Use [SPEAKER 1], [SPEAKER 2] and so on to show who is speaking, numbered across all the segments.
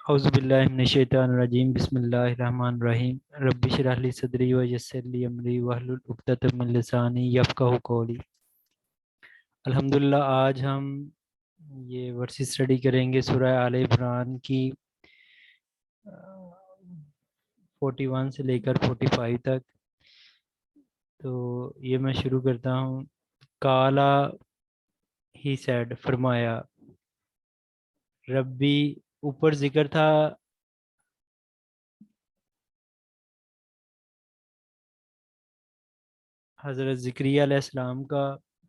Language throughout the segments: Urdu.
[SPEAKER 1] اعوذ باللہ من الشیطان الرجیم بسم اللہ الرحمن الرحیم رب اشرح لی صدری ویسر لی امری واحلل عقدۃ من لسانی یفقہوا قولی۔ الحمدللہ آج ہم یہ ورس اسٹڈی کریں گے سورہ آل عمران کی 41 سے لے کر 45 تک۔ تو یہ میں شروع کرتا ہوں۔ کالا ہی سیڈ فرمایا، ربی اوپر ذکر تھا حضرت زکریا علیہ السلام کا،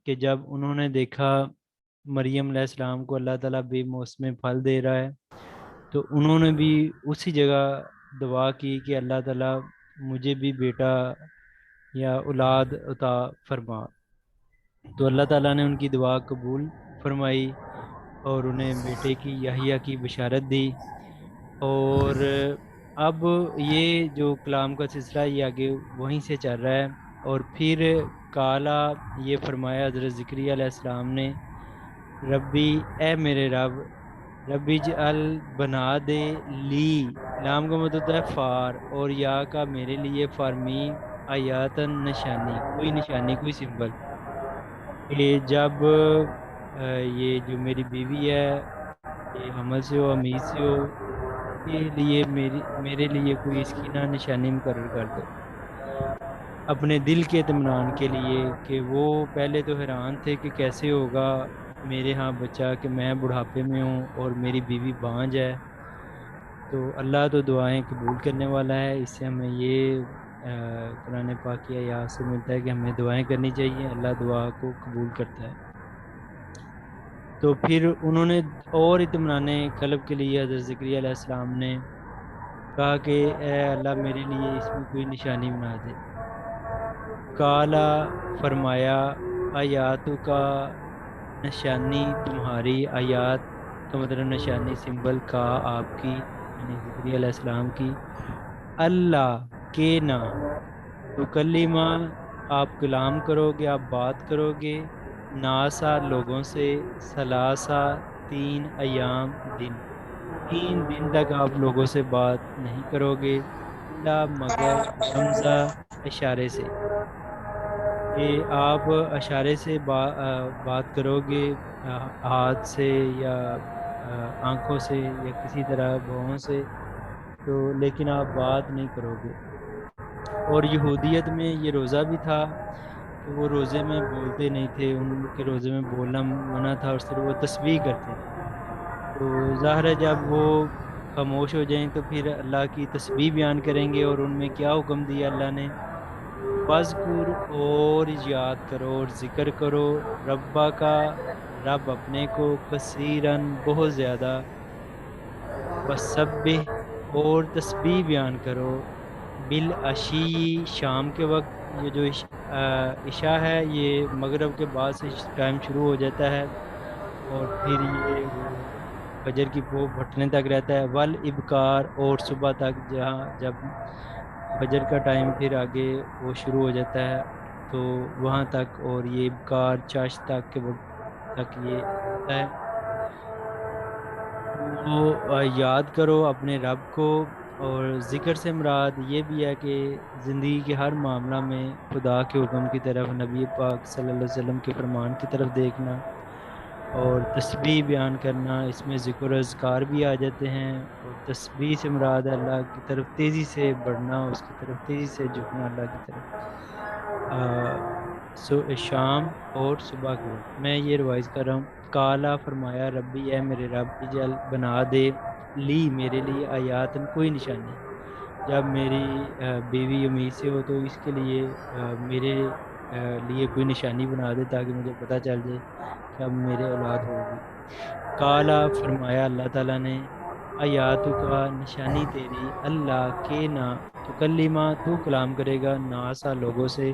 [SPEAKER 1] کہ جب انہوں نے دیکھا مریم علیہ السلام کو اللہ تعالیٰ بے موسم پھل دے رہا ہے، تو انہوں نے بھی اسی جگہ دعا کی کہ اللہ تعالیٰ مجھے بھی بیٹا یا اولاد عطا فرما۔ تو اللہ تعالیٰ نے ان کی دعا قبول فرمائی اور انہیں بیٹے کی یحییٰ کی بشارت دی۔ اور اب یہ جو کلام کا سلسلہ یہ آگے وہیں سے چل رہا ہے۔ اور پھر کالا یہ فرمایا حضرت زکریا علیہ السلام نے، ربی اے میرے رب، ربی جعل بنا دے لی، لام کا مطلب ہے فار، اور یا کا میرے لیے فارمی، آیاتن نشانی، کوئی نشانی کوئی سمبل، کہ جب یہ جو میری بیوی ہے یہ حمل سے ہو امید سے ہو، کے لیے میرے لیے کوئی اس کی نہ نشانی مقرر کر دو، اپنے دل کے اطمینان کے لیے، کہ وہ پہلے تو حیران تھے کہ کیسے ہوگا میرے ہاں بچہ، کہ میں بڑھاپے میں ہوں اور میری بیوی بانجھ ہے۔ تو اللہ تو دعائیں قبول کرنے والا ہے۔ اس سے ہمیں یہ قرآن پاک کی آیات سے ملتا ہے کہ ہمیں دعائیں کرنی چاہیے، اللہ دعا کو قبول کرتا ہے۔ تو پھر انہوں نے اور اطمینان قلب کے لیے حضرت زکریا علیہ السلام نے کہا کہ اے اللہ میرے لیے اس میں کوئی نشانی بنا دے۔ کالا فرمایا، آیاتوں کا نشانی تمہاری، آیات کا مطلب نشانی سمبل کا آپ کی یعنی زکریا علیہ السلام کی، اللہ کے نہ تو کلمہ آپ کلام کرو گے، آپ بات کرو گے، ناسا لوگوں سے، ثلاثہ 3 ایام دن، 3 دن تک آپ لوگوں سے بات نہیں کرو گے، الا مگر رمزہ اشارے سے، کہ آپ اشارے سے بات کرو گے، ہاتھ سے یا آنکھوں سے یا کسی طرح بھووں سے، تو لیکن آپ بات نہیں کرو گے۔ اور یہودیت میں یہ روزہ بھی تھا کہ وہ روزے میں بولتے نہیں تھے، ان کے روزے میں بولنا منع تھا، اور صرف وہ تسبیح کرتے تھے۔ تو ظاہر ہے جب وہ خاموش ہو جائیں تو پھر اللہ کی تسبیح بیان کریں گے، اور ان میں کیا حکم دیا اللہ نے، وَاذْکُرْ اور یاد کرو اور ذکر کرو، ربا کا رب اپنے کو، کثیراً بہت زیادہ، وَسَبِّحْ اور تسبیح بیان کرو، بالعشی شام کے وقت، یہ جو عشاء ہے یہ مغرب کے بعد سے ٹائم شروع ہو جاتا ہے، اور پھر یہ وہ فجر کی پوہ پھٹنے تک رہتا ہے، والابکار اور صبح تک، جہاں جب فجر کا ٹائم پھر آگے وہ شروع ہو جاتا ہے تو وہاں تک، اور یہ ابکار چاش تک کے وقت تک یہ ہوتا ہے۔ تو یاد کرو اپنے رب کو، اور ذکر سے مراد یہ بھی ہے کہ زندگی کے ہر معاملہ میں خدا کے حکم کی طرف، نبی پاک صلی اللہ علیہ وسلم کے فرمان کی طرف دیکھنا، اور تسبیح بیان کرنا، اس میں ذکر و اذکار بھی آ جاتے ہیں۔ اور تسبیح سے مراد اللہ کی طرف تیزی سے بڑھنا، اس کی طرف تیزی سے جھکنا اللہ کی طرف، شام اور صبح کے وقت۔ میں یہ روایز کر رہا ہوں۔ کالا فرمایا، ربی اے میرے رب، اجعل بنا دے لی میرے لیے، آیاتن کوئی نشانی، جب میری بیوی امید سے ہو تو اس کے لیے میرے لیے کوئی نشانی بنا دے، تاکہ مجھے پتہ چل جائے کہ اب میرے اولاد ہوگی۔ کالا فرمایا اللہ تعالیٰ نے، آیاتوں کا نشانی تیری، اللہ کے نہ تو کلمہ تو کلام کرے گا، ناسا لوگوں سے،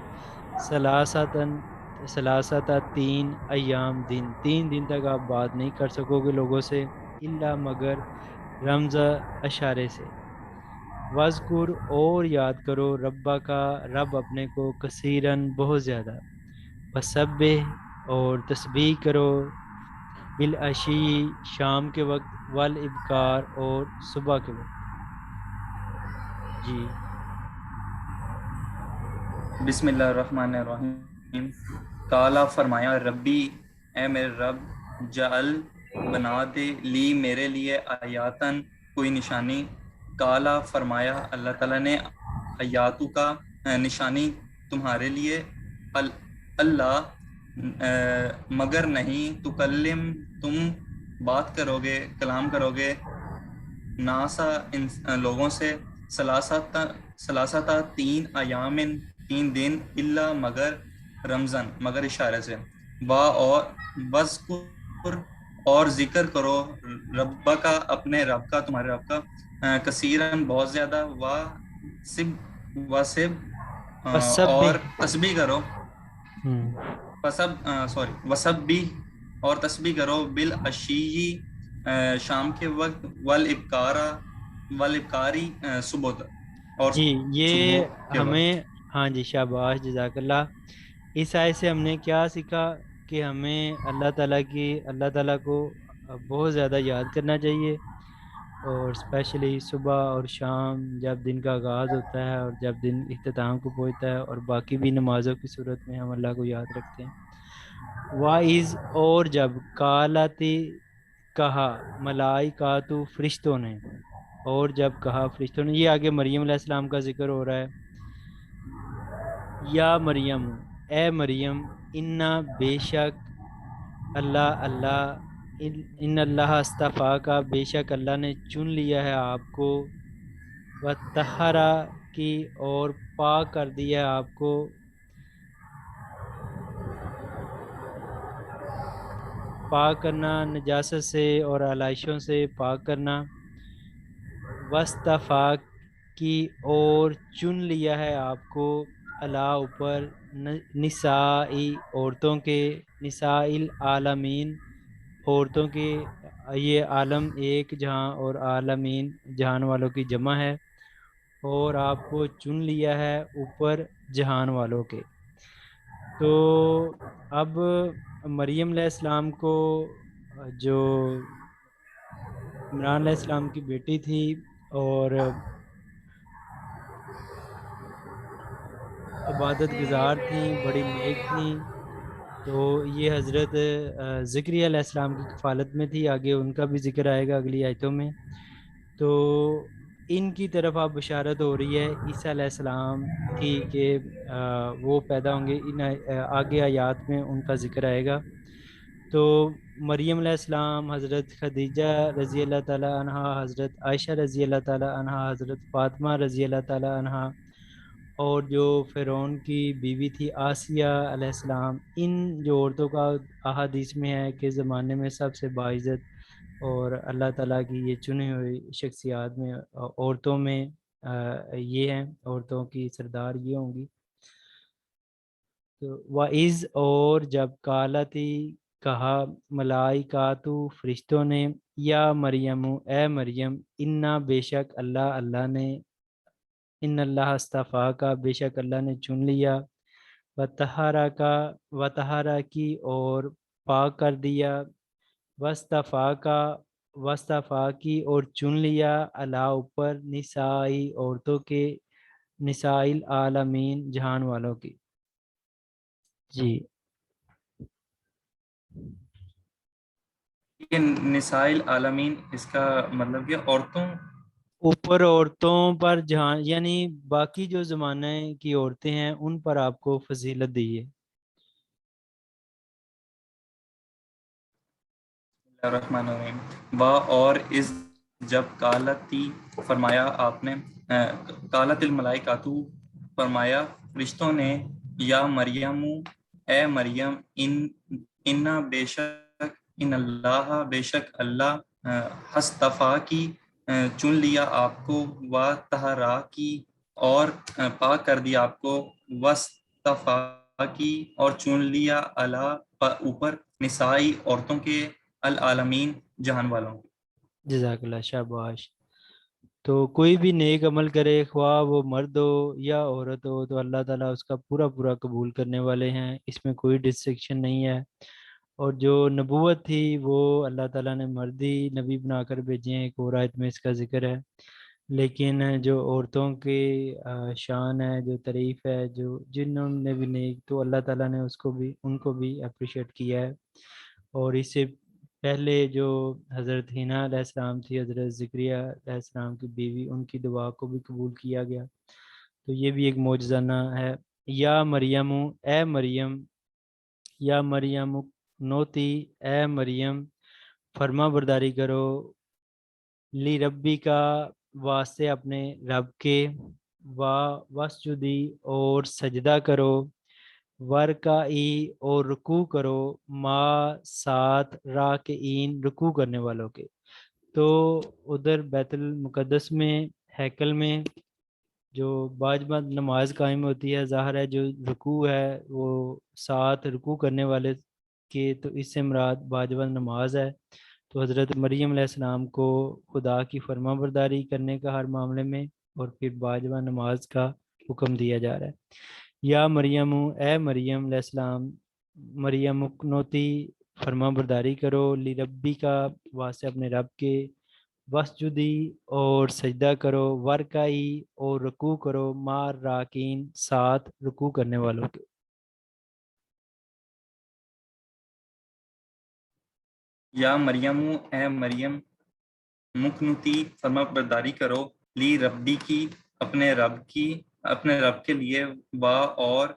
[SPEAKER 1] ثلاثتا 3 ایام دن، 3 دن تک آپ بات نہیں کر سکو گے لوگوں سے، الا مگر رمزہ اشارے سے، وذکر اور یاد کرو، ربا کا رب اپنے کو، کثیراً بہت زیادہ، وسبح اور تسبیح کرو، بالعشی شام کے وقت، والابکار اور صبح کے وقت. جی.
[SPEAKER 2] بسم اللہ الرحمن الرحیم. کالا فرمایا ربی اے میرے رب، جعل بنا دے لی میرے لیے آیاتن کوئی نشانی. کالا فرمایا اللہ تعالیٰ نے آیاتو کا نشانی تمہارے لیے، اللہ مگر نہیں تکلم تم بات کرو گے، کلام کرو گے، ناسا لوگوں سے، سلاستا 3 ایام 3 دن، اللہ مگر رمضان مگر اشارے سے، اور وذکر اور ذکر کرو رب کا اپنے رب کا، تمہارے رب کا، کثیرن بہت زیادہ،
[SPEAKER 1] وسب.
[SPEAKER 2] اور تسبیح کرو،
[SPEAKER 1] ہوں.
[SPEAKER 2] وسبی اور تسبیح کرو، بالعشی شام کے وقت، والابکاری صبح تک، اور
[SPEAKER 1] جی
[SPEAKER 2] صبح
[SPEAKER 1] یہ
[SPEAKER 2] کے وقت.
[SPEAKER 1] ہمیں، ہاں جی شاباش جزاک اللہ. اس آیت سے ہم نے کیا سیکھا کہ ہمیں اللہ تعالیٰ کو بہت زیادہ یاد کرنا چاہیے، اور اسپیشلی صبح اور شام جب دن کا آغاز ہوتا ہے اور جب دن اختتام کو پہنچتا ہے، اور باقی بھی نمازوں کی صورت میں ہم اللہ کو یاد رکھتے ہیں. وائز اور جب کالتی کہا ملائکاتو فرشتوں نے، اور جب کہا فرشتوں نے، یہ آگے مریم علیہ السلام کا ذکر ہو رہا ہے. یا مریم اے مریم، انا بے شک اللہ ان اللہ استفا کا بے شک اللہ نے چن لیا ہے آپ کو، و طہرا کی اور پاک کر دیا ہے آپ کو، پاک کرنا نجاست سے اور علائشوں سے پاک کرنا، وصطفیٰ کی اور چن لیا ہے آپ کو، اللہ اوپر نسائی عورتوں کے، نسائی العالمین عورتوں کے، یہ عالم ایک جہاں اور عالمین جہان والوں کی جمع ہے، اور آپ کو چن لیا ہے اوپر جہان والوں کے. تو اب مریم علیہ السلام کو، جو عمران علیہ السلام کی بیٹی تھی اور عبادت گزار تھیں، بڑی نیک تھیں، تو یہ حضرت زکریا علیہ السلام کی کفالت میں تھی. آگے ان کا بھی ذکر آئے گا اگلی آیتوں میں. تو ان کی طرف آپ بشارت ہو رہی ہے عیسیٰ علیہ السلام کی کہ وہ پیدا ہوں گے. آگے آیات میں ان کا ذکر آئے گا. تو مریم علیہ السلام، حضرت خدیجہ رضی اللہ تعالیٰ عنہ، حضرت عائشہ رضی اللہ تعالیٰ عنہ، حضرت فاطمہ رضی اللہ تعالیٰ عنہ، اور جو فرعون کی بیوی تھی آسیہ علیہ السلام، ان جو عورتوں کا احادیث میں ہے کہ زمانے میں سب سے باعزت اور اللہ تعالیٰ کی یہ چنی ہوئی شخصیات میں عورتوں میں یہ ہیں، عورتوں کی سردار یہ ہوں گی. تو وَإِذْ اور جب کالتی کہا ملائکاتو فرشتوں نے، یا مریم اے مریم، انا بے شک اللہ نے، ان اللہ استفا کا بے شک اللہ نے چن لیا، وطہارا کی اور پاک کر دیا، وصطفا کی اور چن لیا، اللہ اوپر نسائی عورتوں کے، نسائی العالمین جہان والوں کی. جی.
[SPEAKER 2] یہ نسائی العالمین، اس کا مطلب کہ عورتوں،
[SPEAKER 1] اوپر عورتوں پر جہاں، یعنی باقی جو زمانے کی عورتیں ہیں ان پر آپ کو فضیلت دی ہے.
[SPEAKER 2] الرحمن الرحیم. اور اس جب کالتی فرمایا آپ نے، کالت الملائکاتو فرمایا فرشتوں نے، یا مریم اے مریم، انا بے شک، ان اللہ بے شک اللہ، ہستفا کی چن لیا آپ کو، و طہرا کی اور پاک کر دیا آپ کو، وصطفا کی اور چن لیا اللہ اوپر نسائی عورتوں کے، العالمین جہان والوں.
[SPEAKER 1] جزاک اللہ شاباش. تو کوئی بھی نیک عمل کرے، خواہ وہ مرد ہو یا عورت ہو، تو اللہ تعالیٰ اس کا پورا پورا قبول کرنے والے ہیں، اس میں کوئی ڈسٹرکشن نہیں ہے. اور جو نبوت تھی وہ اللہ تعالیٰ نے مردی نبی بنا کر بھیجے ہیں، ایک اور آیت میں اس کا ذکر ہے۔ لیکن جو عورتوں کی شان ہے، جو تعریف ہے، جو جنہوں نے بھی نیک، تو اللہ تعالیٰ نے اس کو بھی، ان کو بھی اپریشیٹ کیا ہے۔ اور اس سے پہلے جو حضرت حنا علیہ السلام تھی، حضرت ذکریہ علیہ السلام کی بیوی، ان کی دعا کو بھی قبول کیا گیا۔ تو یہ بھی ایک معجزانہ ہے۔ یا مریم، اے مریم، یا مریم نوتی، اے مریم فرما برداری کرو، لی ربی کا واسطے اپنے رب کے، وسجدی اور سجدہ کرو، ورکعی اور رکوع کرو، ما ساتھ راکعین رکوع کرنے والوں کے۔ تو ادھر بیت المقدس میں، ہیکل میں جو بعض بعض نماز قائم ہوتی ہے، ظاہر ہے جو رکوع ہے وہ ساتھ رکوع کرنے والے کے، تو اس سے مراد بعض بعض نماز ہے۔ تو حضرت مریم علیہ السلام کو خدا کی فرما برداری کرنے کا ہر معاملے میں، اور پھر بعض بعض نماز کا حکم دیا جا رہا ہے۔ یا مریم، اے مریم علیہ السلام، مریم اقنوتی فرما برداری کرو، لی ربی کا واسطے اپنے رب کے، وسجدی اور سجدہ کرو، ورکعی اور رکوع کرو، مار راکین ساتھ رکوع کرنے والوں کے۔
[SPEAKER 2] یا مریم، اے مریم، مکنتی فرما برداری کرو، لی ربی کی اپنے رب کے لیے، وا اور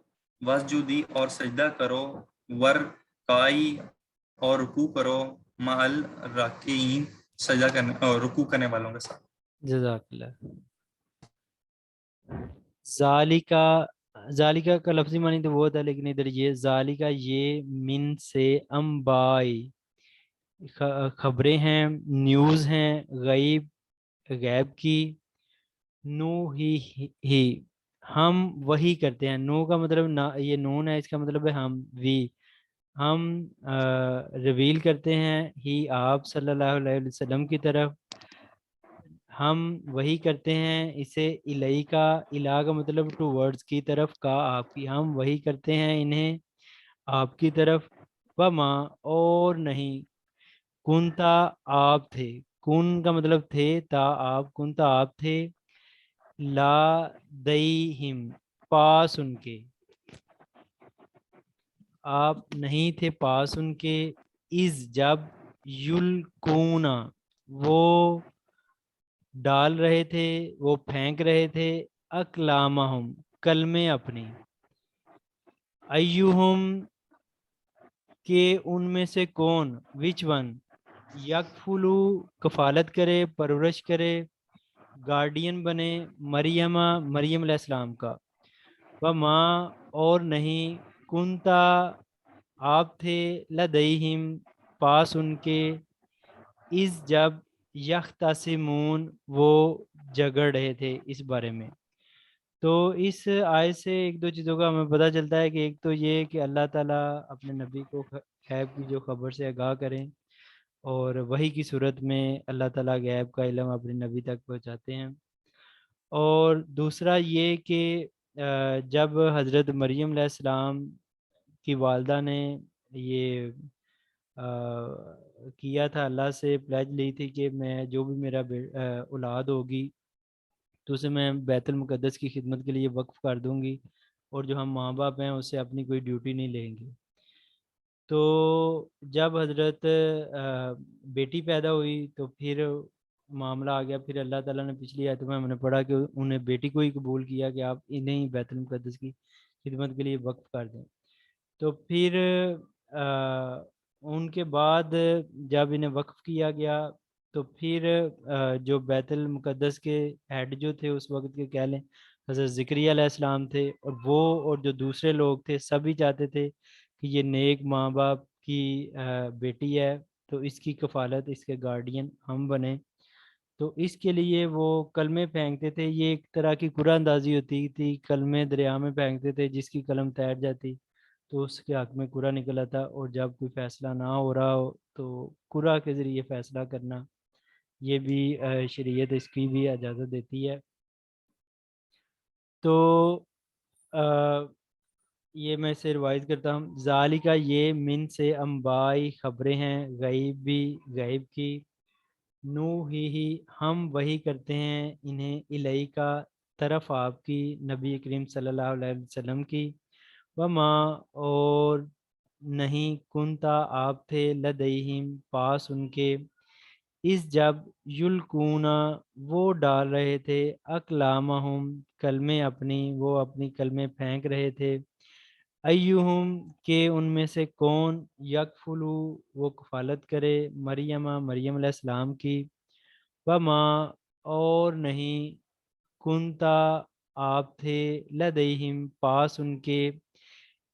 [SPEAKER 2] وسجودی اور سجدہ کرو، ورکائی اور رکوع کرو، مع الراکعین سجدہ کرنے اور رکوع کرنے والوں کے ساتھ۔
[SPEAKER 1] جزاک اللہ۔ ذالکا کا لفظی معنی تو وہ تھا، لیکن ادھر یہ ذالکا، یہ من سے انبائی، خبریں ہیں، نیوز ہیں، غیب کی، نو ہی ہم وہی کرتے ہیں۔ نو کا مطلب یہ نون ہے، اس کا مطلب ہے ہم، ہم ریویل کرتے ہیں، ہی آپ صلی اللہ علیہ وسلم کی طرف، ہم وہی کرتے ہیں اسے، الہی کا، الہ کا مطلب ٹو ورڈز کی طرف، کا آپ کی، ہم وہی کرتے ہیں انہیں آپ کی طرف، وما اور نہیں، کنتا آپ تھے، کن کا مطلب تھے، تا آپ، کنتا آپ تھے، لا دیہم پاس ان کے، آپ نہیں تھے پاس ان کے، از جب، یلکونا وہ ڈال رہے تھے، وہ پھینک رہے تھے، اقلامہم کلمے اپنی، ایہم کہ ان میں سے کون، وچ ون، یکفلو کفالت کرے، پرورش کرے، گارڈین بنے، مریم علیہ السلام کا، وما اور نہیں، کنتا آپ تھے، لدیہم پاس ان کے، اس جب، یختصمون وہ جگڑ رہے تھے اس بارے میں۔ تو اس آیت سے ایک دو چیزوں کا ہمیں پتہ چلتا ہے، کہ ایک تو یہ کہ اللہ تعالیٰ اپنے نبی کو غیب کی جو خبر سے آگاہ کریں، اور وحی کی صورت میں اللہ تعالیٰ غیب کا علم اپنے نبی تک پہنچاتے ہیں۔ اور دوسرا یہ کہ جب حضرت مریم علیہ السلام کی والدہ نے یہ کیا تھا، اللہ سے پلیج لی تھی کہ میں جو بھی میرا اولاد ہوگی تو اسے میں بیت المقدس کی خدمت کے لیے وقف کر دوں گی، اور جو ہم ماں باپ ہیں اس سے اپنی کوئی ڈیوٹی نہیں لیں گے۔ تو جب حضرت بیٹی پیدا ہوئی تو پھر معاملہ آ گیا، پھر اللہ تعالیٰ نے پچھلی آیت میں ہم نے پڑھا کہ انہیں بیٹی کو ہی قبول کیا کہ آپ انہیں ہی بیت المقدس کی خدمت کے لیے وقف کر دیں۔ تو پھر ان کے بعد جب انہیں وقف کیا گیا تو پھر جو بیت المقدس کے ہیڈ جو تھے اس وقت کے، کہہ لیں حضرت ذکریہ علیہ السلام تھے، اور وہ اور جو دوسرے لوگ تھے سبھی چاہتے تھے کہ یہ نیک ماں باپ کی بیٹی ہے، تو اس کی کفالت، اس کے گارڈین ہم بنیں۔ تو اس کے لیے وہ کلمے پھینکتے تھے، یہ ایک طرح کی قرآن اندازی ہوتی تھی، کلمے دریا میں پھینکتے تھے، جس کی قلم تیر جاتی تو اس کے حق میں قرآن نکلا تھا، اور جب کوئی فیصلہ نہ ہو رہا ہو تو قرآن کے ذریعے فیصلہ کرنا، یہ بھی شریعت اس کی بھی اجازت دیتی ہے۔ تو یہ میں اسے روایت کرتا ہوں، ذالکہ یہ من سے انبائی خبریں ہیں غیب کی، نو ہی ہم وہی کرتے ہیں انہیں الیہ کا طرف آپ کی، نبی کریم صلی اللہ علیہ وسلم کی، وما اور نہیں کنتا آپ تھے لدیہم پاس ان کے، اس جب یلکونا وہ ڈال رہے تھے اقلامہم کلمے اپنی، وہ اپنی کلمے پھینک رہے تھے، ایہم کہ ان میں سے کون یکفلو وہ کفالت کرے مریم علیہ السلام کی، وما اور نہیں کنتا آپ تھے لدیہم پاس ان کے،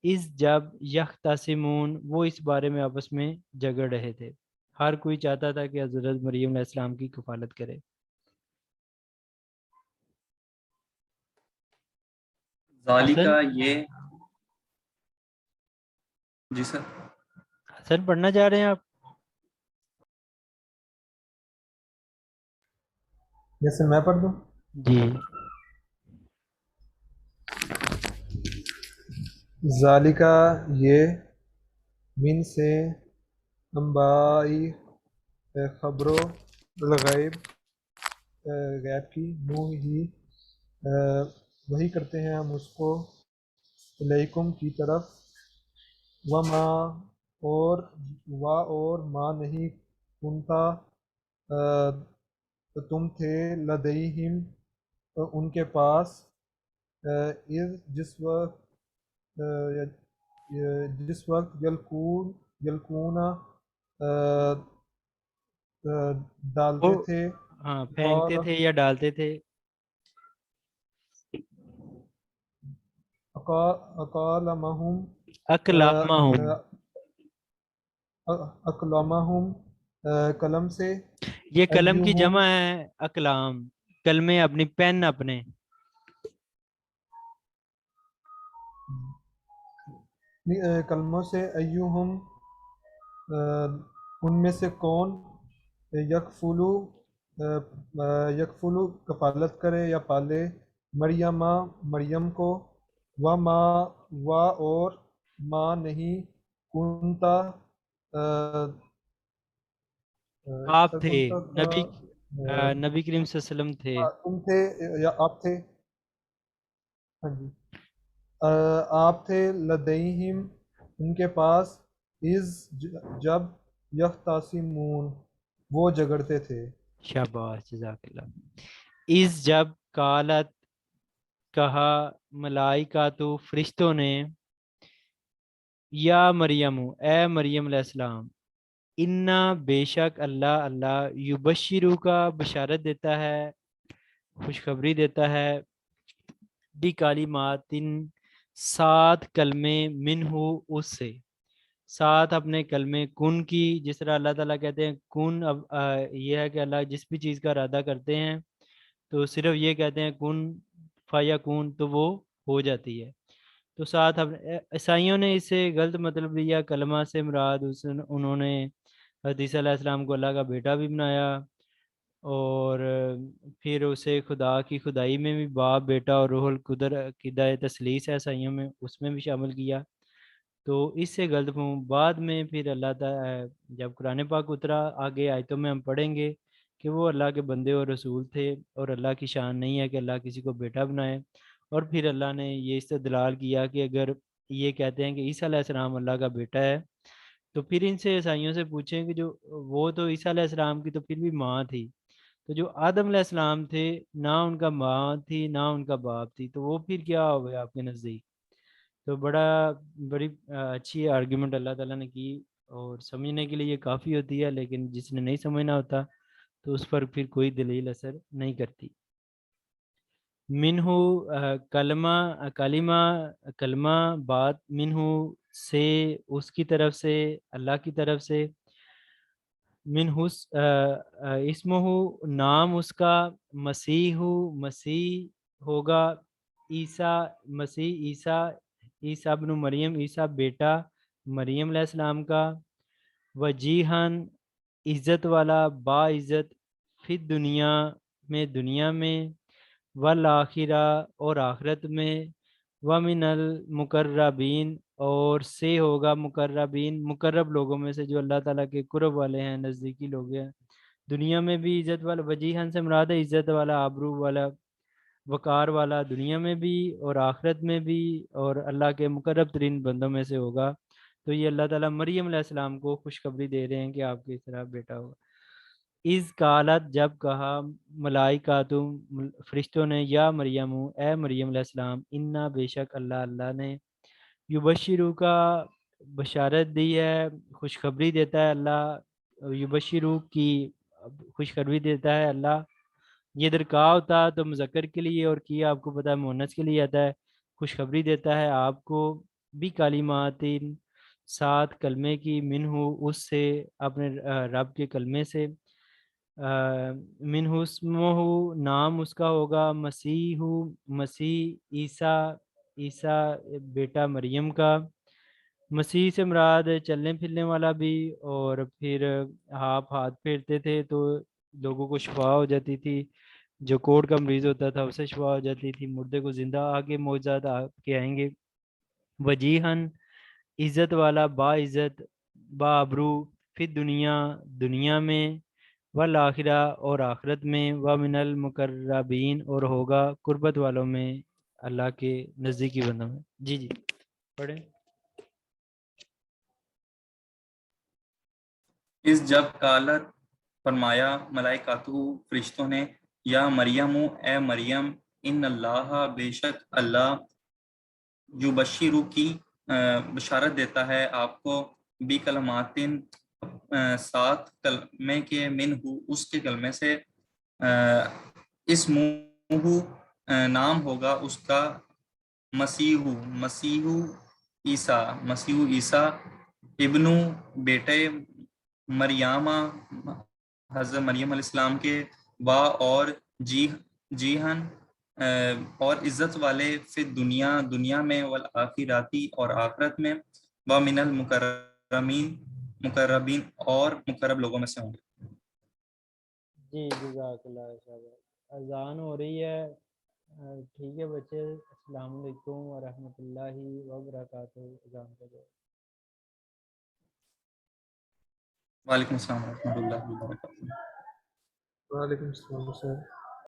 [SPEAKER 1] اس جب یختصمون وہ اس بارے میں آپس میں جھگڑ رہے تھے، ہر کوئی چاہتا تھا کہ حضرت مریم علیہ السلام کی کفالت کرے۔ حسن،
[SPEAKER 2] ذالکہ یہ، جی سر،
[SPEAKER 1] حسن پڑھنا چاہ رہے ہیں آپ؟
[SPEAKER 3] جیسے میں پڑھ دوں؟
[SPEAKER 1] جی
[SPEAKER 3] ذالکہ یہ، من سے، انبائی خبروں، الغیب غیب کی، نو ہی وہی کرتے ہیں ہم اس کو، علیکم کی طرف، وما اور ما نہیں، کنتا تم تھے، لدیہم ان کے پاس، جس وقت یلکونا
[SPEAKER 1] وہ
[SPEAKER 3] ڈالتے تھے،
[SPEAKER 1] ہاں
[SPEAKER 3] قال
[SPEAKER 1] پھینکتے تھے یا ڈالتے تھے،
[SPEAKER 3] اقالمہم
[SPEAKER 1] اکلامہم،
[SPEAKER 3] اقلامہم قلم سے،
[SPEAKER 1] یہ قلم کی
[SPEAKER 3] ایہم
[SPEAKER 1] جمع ہے اقلام، کلمے اپنی، پین اپنے،
[SPEAKER 3] کلموں سے، ایہم ان میں سے کون، یکفلو کفالت کرے یا پالے، مریم کو، و اور ما نہیں، کنتا
[SPEAKER 1] آپ
[SPEAKER 3] سر
[SPEAKER 1] تھے،
[SPEAKER 3] کنتا
[SPEAKER 1] نبی نبی کریم صلی اللہ علیہ وسلم تھے،
[SPEAKER 3] تم تھے یا آپ تھے، ہاں جی، آپ تھے، لدیہم ان کے پاس، جب یختصمون وہ جھگڑتے تھے،
[SPEAKER 1] شاباش جزاک اللہ، اس جب قالت کہا ملائکہ تو فرشتوں نے، یا مریم اے مریم علیہ السلام، انا بے شک اللہ یبشرو کا بشارت دیتا ہے، خوشخبری دیتا ہے، بھی کلمات 7 کلمے منہو اس سے، 7 اپنے کلمے کن کی، جس طرح اللہ تعالیٰ کہتے ہیں کن، اب یہ ہے کہ اللہ جس بھی چیز کا ارادہ کرتے ہیں تو صرف یہ کہتے ہیں کن فیا کن، تو وہ ہو جاتی ہے، تو 7 عیسائیوں نے اس سے غلط مطلب لیا، کلمہ سے مراد انہوں نے حضرت عیسیٰ علیہ السلام کو اللہ کا بیٹا بھی بنایا، اور پھر اسے خدا کی خدائی میں بھی باپ بیٹا اور روح القدر عقیدہ تثلیث ہے عیسائیوں میں، اس میں بھی شامل کیا، تو اس سے غلط فہم بعد میں پھر اللہ تعالیٰ جب قرآن پاک اترا آگے آیتوں میں ہم پڑھیں گے کہ وہ اللہ کے بندے اور رسول تھے، اور اللہ کی شان نہیں ہے کہ اللہ کسی کو بیٹا بنائے، اور پھر اللہ نے یہ استدلال کیا کہ اگر یہ کہتے ہیں کہ عیسیٰ علیہ السلام اللہ کا بیٹا ہے، تو پھر ان سے عیسائیوں سے پوچھیں کہ جو وہ تو عیسیٰ علیہ السلام کی تو پھر بھی ماں تھی، تو جو آدم علیہ السلام تھے نہ ان کا ماں تھی نہ ان کا باپ تھی، تو وہ پھر کیا ہو گیا آپ کے نزدیک؟ تو بڑی اچھی آرگیومنٹ اللہ تعالیٰ نے کی، اور سمجھنے کے لیے یہ کافی ہوتی ہے، لیکن جس نے نہیں سمجھنا ہوتا تو اس پر پھر کوئی دلیل اثر نہیں کرتی۔ منہو کلمہ بات، منہو سے اس کی طرف سے، اللہ کی طرف سے، منہو اسمہ نام اس کا، مسیح ہوگا، عیسیٰ مسیح عیسیٰ ابن مریم عیسیٰ بیٹا مریم علیہ السلام کا، وجیہن عزت والا، با عزت، فی دنیا میں، والآخرہ اور آخرت میں، ومن المقربین، اور سے ہوگا مقربین، مقرب لوگوں میں سے جو اللہ تعالیٰ کے قرب والے ہیں، نزدیکی لوگ ہیں، دنیا میں بھی عزت والا، وجیہن سے مراد ہے عزت والا، آبرو والا، وقار والا، دنیا میں بھی اور آخرت میں بھی، اور اللہ کے مقرب ترین بندوں میں سے ہوگا۔ تو یہ اللہ تعالیٰ مریم علیہ السلام کو خوشخبری دے رہے ہیں کہ آپ کی طرح بیٹا ہوگا۔ از قالت، جب کہا، ملائکہ تم فرشتوں نے، یا مریم، اے مریم علیہ السلام، انا بے شک اللہ نے، یبشرو کا بشارت دی ہے، خوشخبری دیتا ہے اللہ، یبشرو کی خوشخبری دیتا ہے اللہ۔ یہ درکاہ ہوتا تو مذکر کے لیے، اور کی آپ کو پتہ ہے مؤنث کے لیے آتا ہے۔ خوشخبری دیتا ہے آپ کو بھی کلمات، 7 کلمے کی، منہ اس سے، اپنے رب کے کلمے سے، منہ اسمہ نام اس کا ہوگا، مسیح، مسیح، عیسیٰ، عیسیٰ بیٹا مریم کا۔ مسیح سے مراد چلنے پھرنے والا بھی، اور پھر آپ ہاتھ پھیرتے تھے تو لوگوں کو شفا ہو جاتی تھی، جو کوڑ کا مریض ہوتا تھا اسے شفا ہو جاتی تھی، مردے کو زندہ، آگے معجزات آپ کے آئیں گے۔ وجیہن، عزت والا، با عزت، با ابرو، پھر دنیا، دنیا میں، والآخرہ، اور آخرت میں، ومن المقربین، اور ہوگا قربت والوں میں، اللہ کے نزدیکی بندوں میں۔ جی جی پڑھیں۔
[SPEAKER 2] اس جب قالت فرمایا ملائکاتو فرشتوں نے، یا مریم اے مریم، ان اللہ بے شک اللہ، یبشرو کی بشارت دیتا ہے آپ کو، بی کلماتن 7 کلمے کے، منہ اس کے کلمے سے، اسمہ نام ہوگا اس کا، مسیح، مسیح عیسیٰ، مسیح عیسیٰ، ابنو بیٹے مریامہ حضرت مریم علیہ السلام کے، وا اور جیہن اور عزت والے، فی دنیا دنیا میں، والآخراتی اور آخرت میں، ومن المقربین مقربین اور مقرب لوگوں میں سے ہوں گے۔
[SPEAKER 1] جی جزاک اللہ صاحب، اذان ہو رہی ہے۔ ٹھیک ہے بچے، السلام علیکم ورحمۃ اللہ وبرکاتہ۔ اذان کا جو
[SPEAKER 2] وعلیکم السلام ورحمۃ اللہ وبرکاتہ۔
[SPEAKER 3] وعلیکم السلام سر۔